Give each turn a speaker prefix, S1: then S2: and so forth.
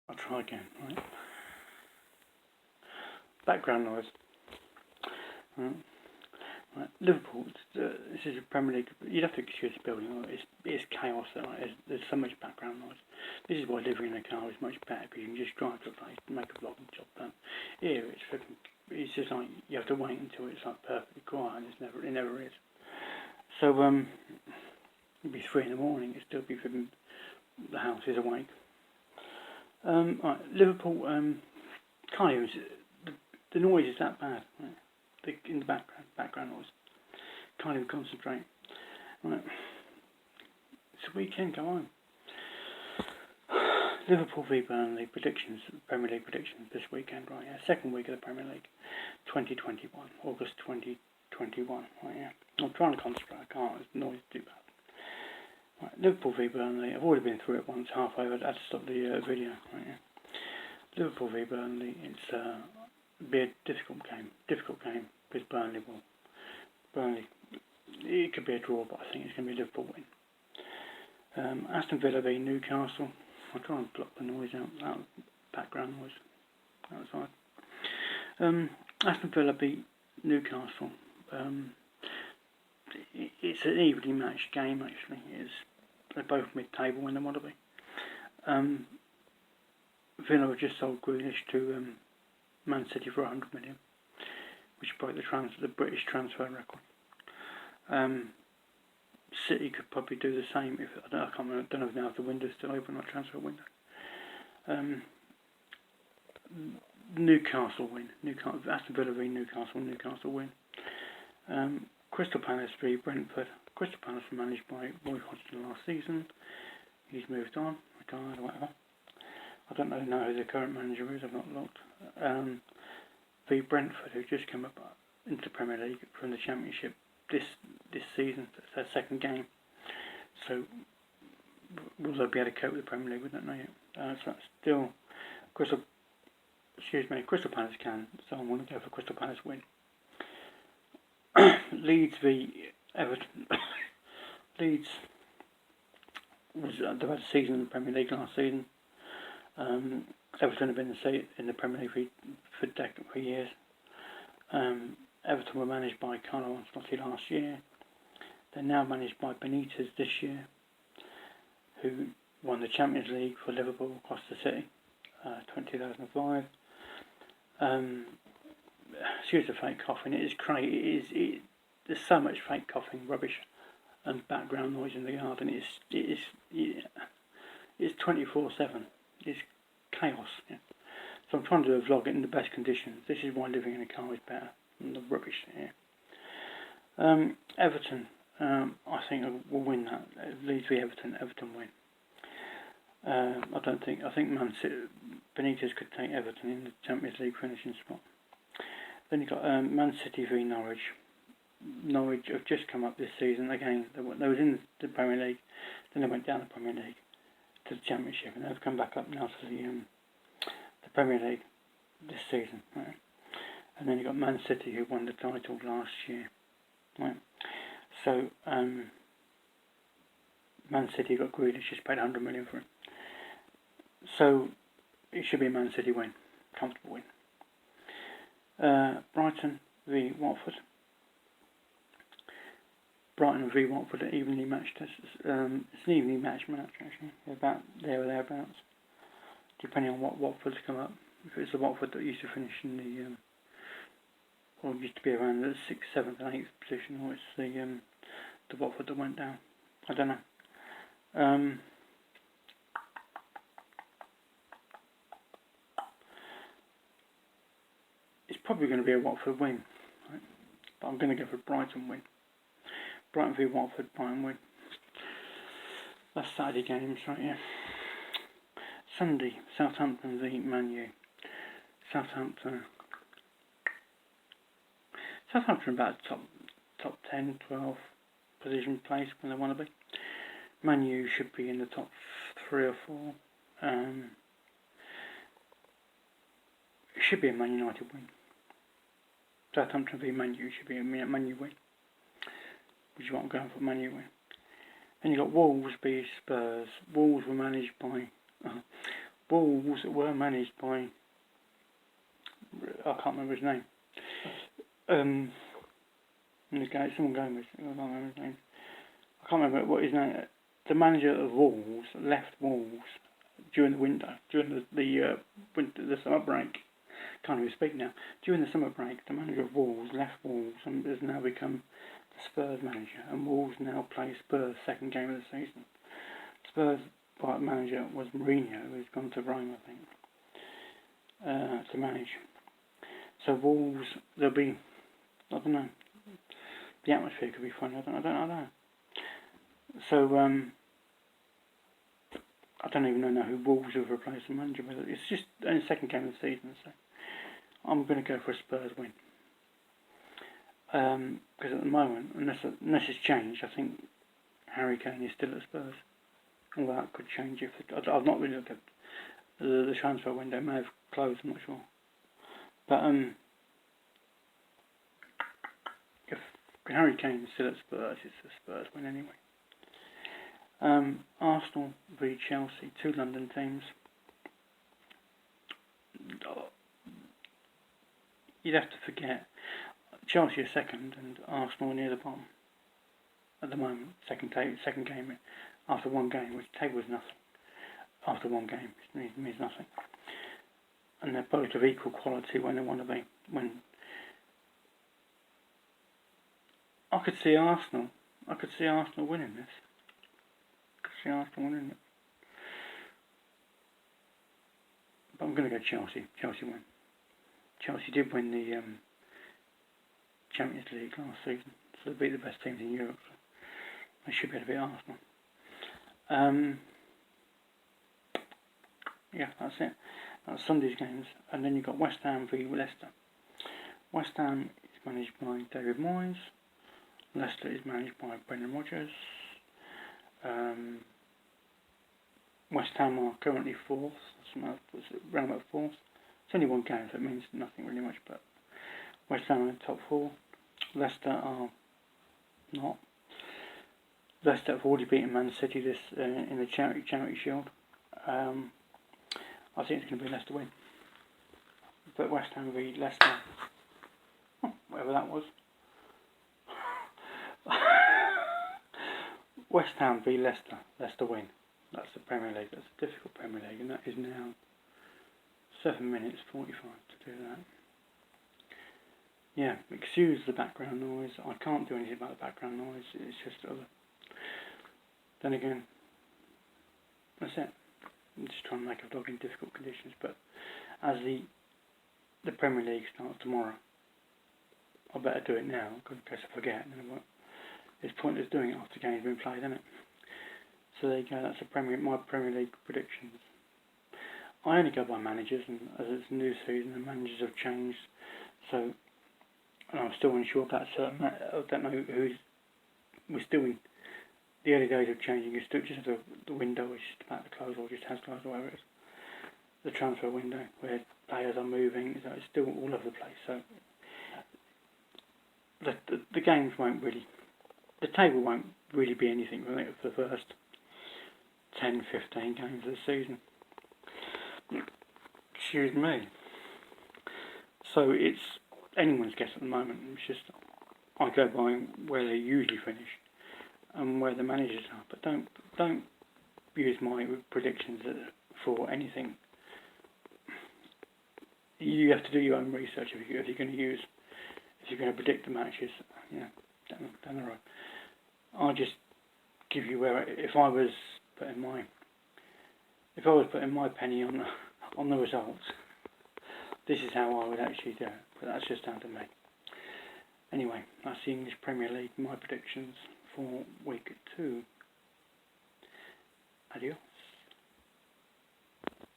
S1: I'll try again, right? Background noise. Right. Liverpool, this is a Premier League, you'd have to excuse the building, it's chaos there, right? There's so much background noise. This is why living in a car is much better, because you can just drive to a place and make a vlogging job done. Here, it's just like, you have to wait until it's like perfectly quiet, and it never is. So, it'd be 3 in the morning, it'd still be flipping, the house is awake. Right, Liverpool, can't even, the noise is that bad, right? In the background noise. Can't even concentrate. Right. It's a weekend, go on. Liverpool V Burnley predictions, Premier League predictions this weekend, right? Yeah, second week of the Premier League, 2021, August 2021, right? Yeah. I'm trying to concentrate, I can't. The noise is too bad. Right, Liverpool V Burnley. I've already been through it once, half over. I had to stop the video, right? Yeah. Liverpool V Burnley. It's be a difficult game because Burnley, it could be a draw, but I think it's going to be a Liverpool win. Aston Villa v Newcastle. I'll try and block the noise out background noise outside. Aston Villa beat Newcastle. It's an evenly matched game actually. They're both mid-table when they want to be. Villa have just sold Grealish to Man City for 100 million, which broke the British transfer record. City could probably do the same if I don't know if now if the window's still open or transfer window. Newcastle win. Aston Villa v Newcastle win. Crystal Palace v Brentford. Crystal Palace were managed by Roy Hodgson last season. He's moved on, retired or whatever. I don't know who the current manager is, I've not looked. V Brentford, who just come up into the Premier League from the Championship this season. It's their second game. So, will they be able to cope with the Premier League? We don't know yet. So that's still Crystal Palace can. So I'm going to go for Crystal Palace win. Leeds v Everton. Leeds they've had a season in the Premier League last season. Everton have been in the Premier League for years. Everton were managed by Carlo Ancelotti last year. They're now managed by Benitez this year, who won the Champions League for Liverpool across the city, 2005. Excuse the fake coughing. It is crazy. There's so much fake coughing, rubbish, and background noise in the garden. It's 24/7. It's chaos. Yeah. So I'm trying to do a vlog in the best conditions. This is why living in a car is better than the rubbish here. Everton, I think will win that. Leeds v Everton. Everton win. I think Man City, Benitez could take Everton in the Champions League finishing spot. Then you've got Man City v Norwich. Norwich have just come up this season. Again, they was in the Premier League, then they went down the Premier League to the Championship, and they've come back up now to the Premier League this season, right? And then you've got Man City, who won the title last year, right? So Man City got Grealish, just paid 100 million for him. So it should be a Man City win, comfortable win. Brighton v Watford. Brighton v Watford are evenly matched. It's an evenly matched match actually, about there or thereabouts, depending on what Watford's come up. If it's the Watford that used to finish in the, or used to be around the 6th, 7th and 8th position, or it's the Watford that went down. I don't know. It's probably going to be a Watford win, right? But I'm going to go for Brighton win. Brighton v Watford, Brighton win. That's Saturday games, right? Yeah. Sunday, Southampton v Man U. Southampton about top 10, 12 position place when they want to be. Man U should be in the top 3 or 4. It should be a Man United win. Southampton v Man U should be a Man U win. Which is what I'm going for, Man U win. Then you got Wolves v Spurs. Wolves were managed by Wolves were managed by, I can't remember his name. Someone going with, I can't remember his name. I can't remember what his name. The manager of Wolves left Wolves during the winter, during the summer break. Can't even speak now. During the summer break, the manager of Wolves left Wolves and has now become the Spurs manager. And Wolves now play Spurs' second game of the season. Spurs' manager was Mourinho, who's gone to Rome, I think, to manage. So Wolves, there'll be, I don't know. The atmosphere could be funny. I don't know. So I don't even know who Wolves have replaced the manager with. It's just only the second game of the season, so I'm going to go for a Spurs win. Because at the moment, unless it's changed, I think Harry Kane is still at Spurs. Although that could change if I've not really looked at the transfer window. It may have closed. I'm not sure. But if Harry Kane is still at Spurs, it's a Spurs win anyway. Arsenal v Chelsea, two London teams. You'd have to forget Chelsea are second and Arsenal are near the bottom at the moment. Second game after one game, which table is nothing. After one game, it means nothing. And they're both of equal quality when they want to be. When I could see Arsenal winning this. Arsenal winning it. But I'm going to go Chelsea. Chelsea win. Chelsea did win the Champions League last season, so they beat the best teams in Europe. So they should be able to beat Arsenal. Yeah, that's it. That's Sunday's games. And then you've got West Ham v Leicester. West Ham is managed by David Moyes. Leicester is managed by Brendan Rodgers. West Ham are currently fourth, round about fourth. It's only one game, so it means nothing really much, but West Ham are in the top four. Leicester are not. Leicester have already beaten Man City this in the Charity Shield. I think it's going to be Leicester win. But West Ham v Leicester, whatever that was. West Ham v Leicester, Leicester win. That's the Premier League. That's a difficult Premier League, and that is now 7 minutes 45 to do that. Yeah, excuse the background noise. I can't do anything about the background noise. It's just other. Then again, that's it. I'm just trying to make a vlog in difficult conditions. But as the Premier League starts tomorrow, I better do it now, in case I forget. And then it's pointless doing it after the game's been played, isn't it? So there you go. That's my Premier League predictions. I only go by managers, and as it's a new season, the managers have changed. So, and I'm still unsure about certain. I don't know who's. We're still in the early days of changing. It's still just the window is just about to close, or just has closed, or whatever it is. The transfer window where players are moving, so it's still all over the place. So the games won't really. The table won't really be anything for the first 10, 15 games of the season. Excuse me. So it's anyone's guess at the moment. It's just I go by where they usually finish and where the managers are. But don't use my predictions for anything. You have to do your own research if you're going to predict the matches. Down the road. I'll just give you where if I was putting my penny on the results, this is how I would actually do it. But that's just down to me. Anyway, that's the English Premier League. My predictions for week 2. Adios.